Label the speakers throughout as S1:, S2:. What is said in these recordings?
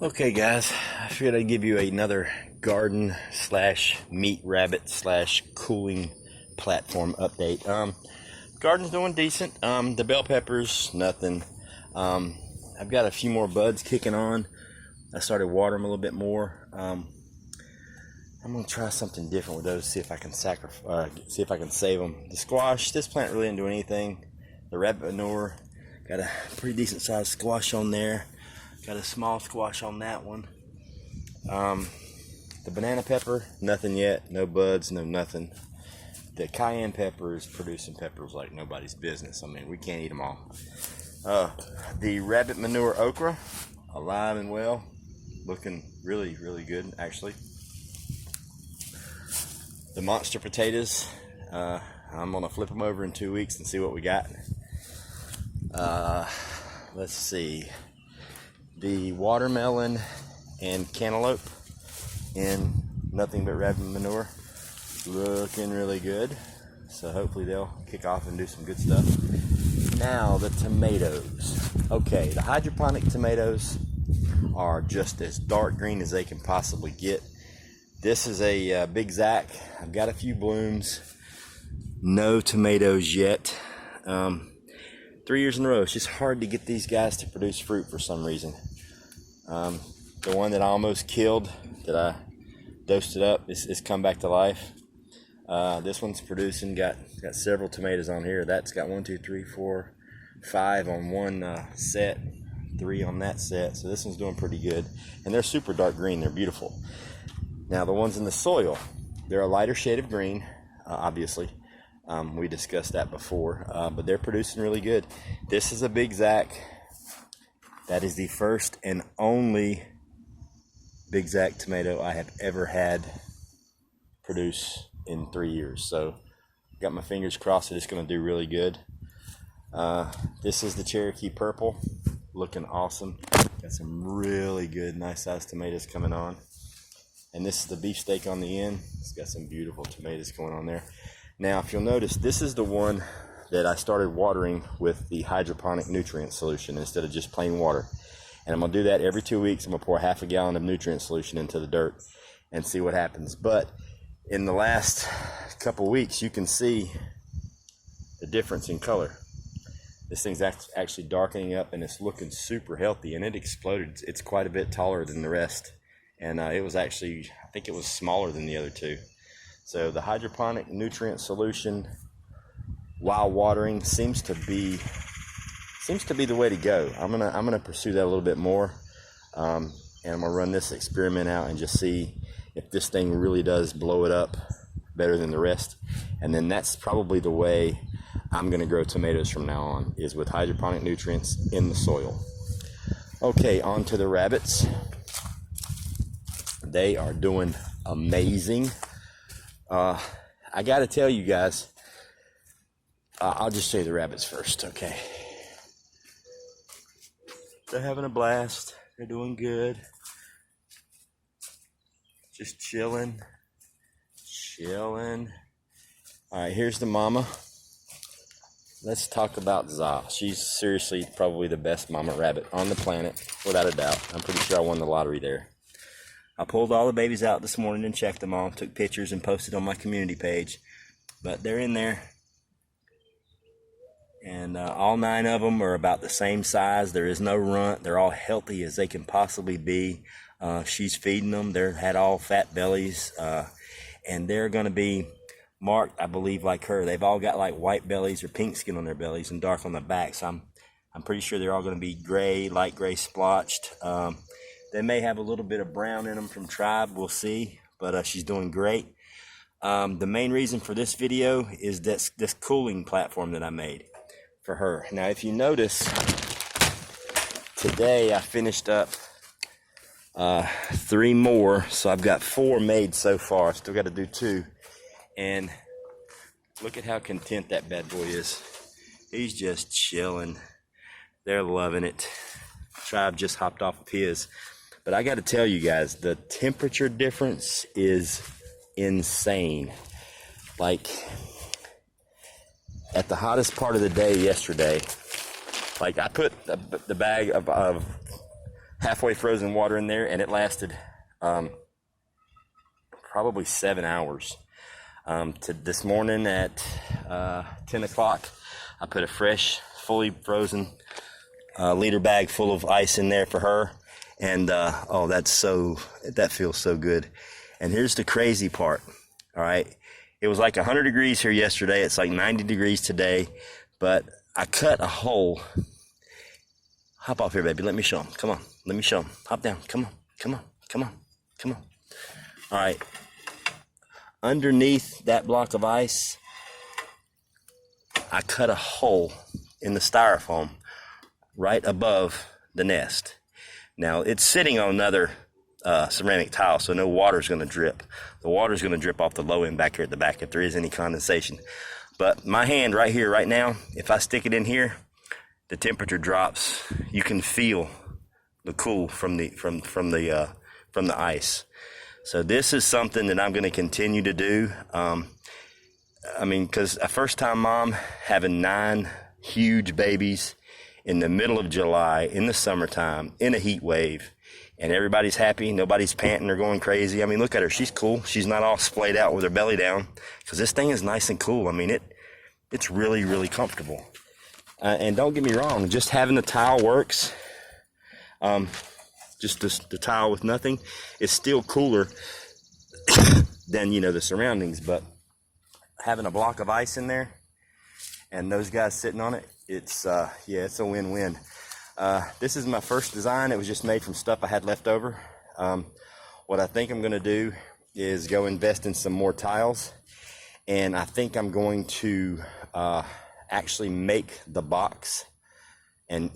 S1: Okay guys, I figured I'd give you another garden slash meat rabbit slash cooling platform update. Garden's doing decent. The bell peppers, nothing. I've got a few more buds kicking on. I started watering them a little bit more. I'm gonna try something different with those, see if I can see if I can save them. The squash, this plant really didn't do anything. The rabbit manure, got a pretty decent sized squash on there. Got a small squash on that one. The banana pepper, nothing yet. No buds, no nothing. The cayenne pepper is producing peppers like nobody's business. I mean, we can't eat them all. The rabbit manure okra, alive and well. Looking really, really good, actually. The monster potatoes, I'm going to flip them over in 2 weeks and see what we got. Let's see. The watermelon and cantaloupe in nothing but rabbit manure, looking really good. So hopefully they'll kick off and do some good stuff. Now the tomatoes. Okay, the hydroponic tomatoes are just as dark green as they can possibly get. This is a Big Zack. I've got a few blooms. No tomatoes yet. 3 years in a row. It's just hard to get these guys to produce fruit for some reason. The one that I almost killed, that I dosed it up, is come back to life. This one's producing, got several tomatoes on here. That's got 1, 2, 3, 4, 5 on one set, 3 on that set. So this one's doing pretty good. And they're super dark green. They're beautiful. Now the ones in the soil, they're a lighter shade of green, obviously. We discussed that before, but they're producing really good. This is a Big Zack. That is the first and only Big Zack tomato I have ever had produce in 3 years. So got my fingers crossed that it's going to do really good. This is the Cherokee Purple, looking awesome. Got some really good, nice sized tomatoes coming on. And this is the beefsteak on the end. It's got some beautiful tomatoes going on there. Now, if you'll notice, this is the one that I started watering with the hydroponic nutrient solution instead of just plain water. And I'm going to do that every 2 weeks. I'm going to pour half a gallon of nutrient solution into the dirt and see what happens. But in the last couple weeks, you can see the difference in color. This thing's actually darkening up, and it's looking super healthy, and it exploded. It's quite a bit taller than the rest. And it was actually, I think it was smaller than the other two. So the hydroponic nutrient solution while watering seems to be the way to go. I'm gonna pursue that a little bit more, and I'm gonna run this experiment out and just see if this thing really does blow it up better than the rest. And then that's probably the way I'm gonna grow tomatoes from now on, is with hydroponic nutrients in the soil. Okay, on to the rabbits. They are doing amazing. I gotta tell you guys, I'll just show you the rabbits first, okay? They're having a blast. They're doing good. Just chilling. All right, here's the mama. Let's talk about Za. She's seriously probably the best mama rabbit on the planet, without a doubt. I'm pretty sure I won the lottery there. I pulled all the babies out this morning and checked them all, took pictures and posted on my community page. But they're in there. And all 9 of them are about the same size. There is no runt. They're all healthy as they can possibly be. She's feeding them. They had all fat bellies. And they're going to be marked, I believe, like her. They've all got like white bellies or pink skin on their bellies and dark on the back. So I'm pretty sure they're all going to be gray, light gray splotched. They may have a little bit of brown in them from Tribe. We'll see. But she's doing great. The main reason for this video is this cooling platform that I made for her. Now, if you notice, today I finished up 3 more. So I've got 4 made so far. Still got to do 2. And look at how content that bad boy is. He's just chilling. They're loving it. Tribe just hopped off of his. But I got to tell you guys, the temperature difference is insane. Like, at the hottest part of the day yesterday, like I put the bag of halfway frozen water in there, and it lasted probably 7 hours. To this morning at 10 o'clock, I put a fresh, fully frozen liter bag full of ice in there for her. And oh, that feels so good. And here's the crazy part. All right, it was like 100 degrees here yesterday. It's like 90 degrees today, but I cut a hole. Hop off here, baby. Let me show them. Come on. Let me show them. Hop down. Come on. Come on. Come on. Come on. All right. Underneath that block of ice, I cut a hole in the styrofoam right above the nest. Now, it's sitting on another ceramic tile, so no water's going to drip. The water's going to drip off the low end back here at the back if there is any condensation. But my hand right here, right now, if I stick it in here, the temperature drops. You can feel the cool from the ice. So this is something that I'm going to continue to do. I mean, because a first-time mom having 9 huge babies in the middle of July, in the summertime, in a heat wave, and everybody's happy, nobody's panting or going crazy. I mean, look at her. She's cool. She's not all splayed out with her belly down, because this thing is nice and cool. I mean, it's really, really comfortable. And don't get me wrong, just having the tile works. Just the tile with nothing is still cooler than, you know, the surroundings. But having a block of ice in there and those guys sitting on it, it's it's a win-win. This is my first design. It was just made from stuff I had left over. What I think I'm going to do is go invest in some more tiles, and I think I'm going to actually make the box and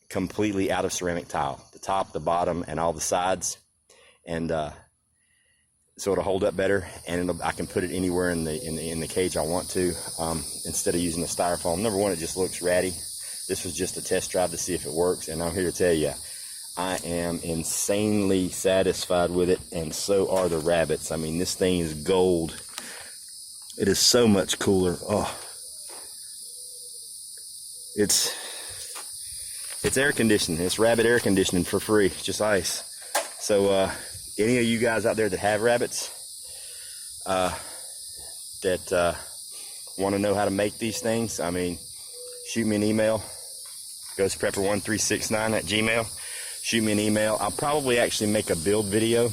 S1: completely out of ceramic tile, the top, the bottom, and all the sides, and so it'll hold up better, and I can put it anywhere in the cage I want to, instead of using the styrofoam. Number one, it just looks ratty. This was just a test drive to see if it works, and I'm here to tell you, I am insanely satisfied with it, and so are the rabbits. I mean, this thing is gold. It is so much cooler. Oh, it's air conditioning. It's rabbit air conditioning for free, just ice. So any of you guys out there that have rabbits that want to know how to make these things, I mean, shoot me an email, ghostprepper1369@gmail. Shoot me an email. I'll probably actually make a build video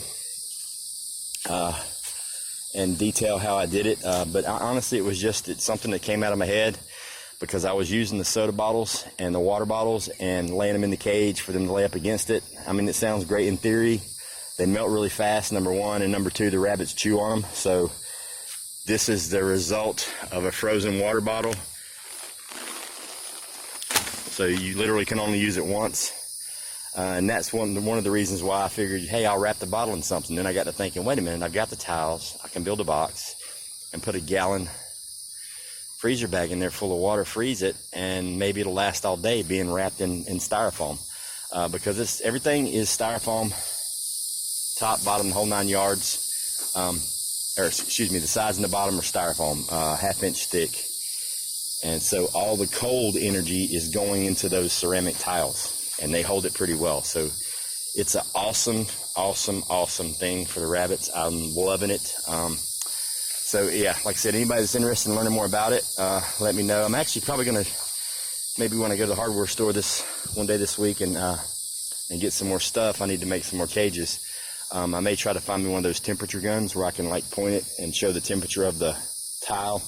S1: and detail how I did it, but honestly, it's something that came out of my head, because I was using the soda bottles and the water bottles and laying them in the cage for them to lay up against it. I mean, it sounds great in theory. They melt really fast, number one, and number two, the rabbits chew on them. So this is the result of a frozen water bottle. So you literally can only use it once. And that's one of the reasons why I figured, hey, I'll wrap the bottle in something. Then I got to thinking, wait a minute, I've got the towels. I can build a box and put a gallon freezer bag in there full of water, freeze it, and maybe it'll last all day being wrapped in styrofoam, because everything is styrofoam, top, bottom, the whole 9 yards, or excuse me, the sides and the bottom are styrofoam, 1/2 inch thick, and so all the cold energy is going into those ceramic tiles, and they hold it pretty well. So it's an awesome, awesome, awesome thing for the rabbits. I'm loving it. So yeah, like I said, anybody that's interested in learning more about it, let me know. I'm actually probably gonna, maybe when I go to the hardware store one day this week and get some more stuff, I need to make some more cages. I may try to find me one of those temperature guns where I can like point it and show the temperature of the tile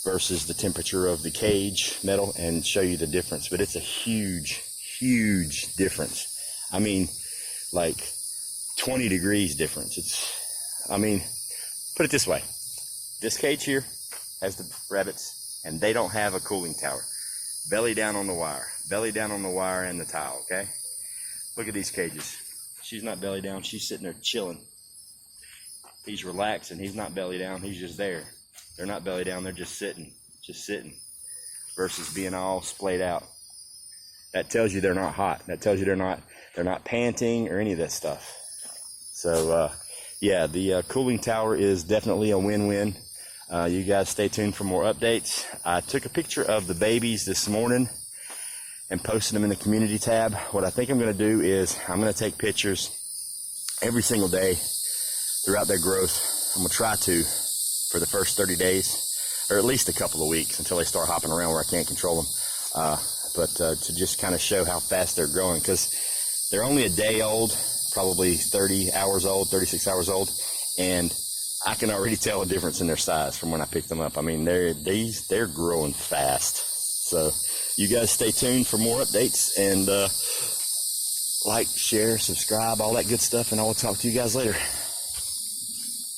S1: versus the temperature of the cage metal and show you the difference. But it's a huge, huge difference. I mean, like 20 degrees difference. I mean, put it this way. This cage here has the rabbits, and they don't have a cooling tower. Belly down on the wire. Belly down on the wire and the tile, okay? Look at these cages. She's not belly down. She's sitting there chilling. He's relaxing. He's not belly down. He's just there. They're not belly down. They're just sitting. Versus being all splayed out. That tells you they're not hot. That tells you they're not panting or any of that stuff. So, yeah, the cooling tower is definitely a win-win. You guys stay tuned for more updates. I took a picture of the babies this morning, and posting them in the community tab. What I think I'm going to do is I'm going to take pictures every single day throughout their growth. I'm going to try to for the first 30 days, or at least a couple of weeks until they start hopping around where I can't control them. But to just kind of show how fast they're growing, because they're only a day old, probably 30 hours old, 36 hours old, and I can already tell a difference in their size from when I picked them up. I mean, they're growing fast. So you guys stay tuned for more updates, and like, share, subscribe, all that good stuff, and I will talk to you guys later.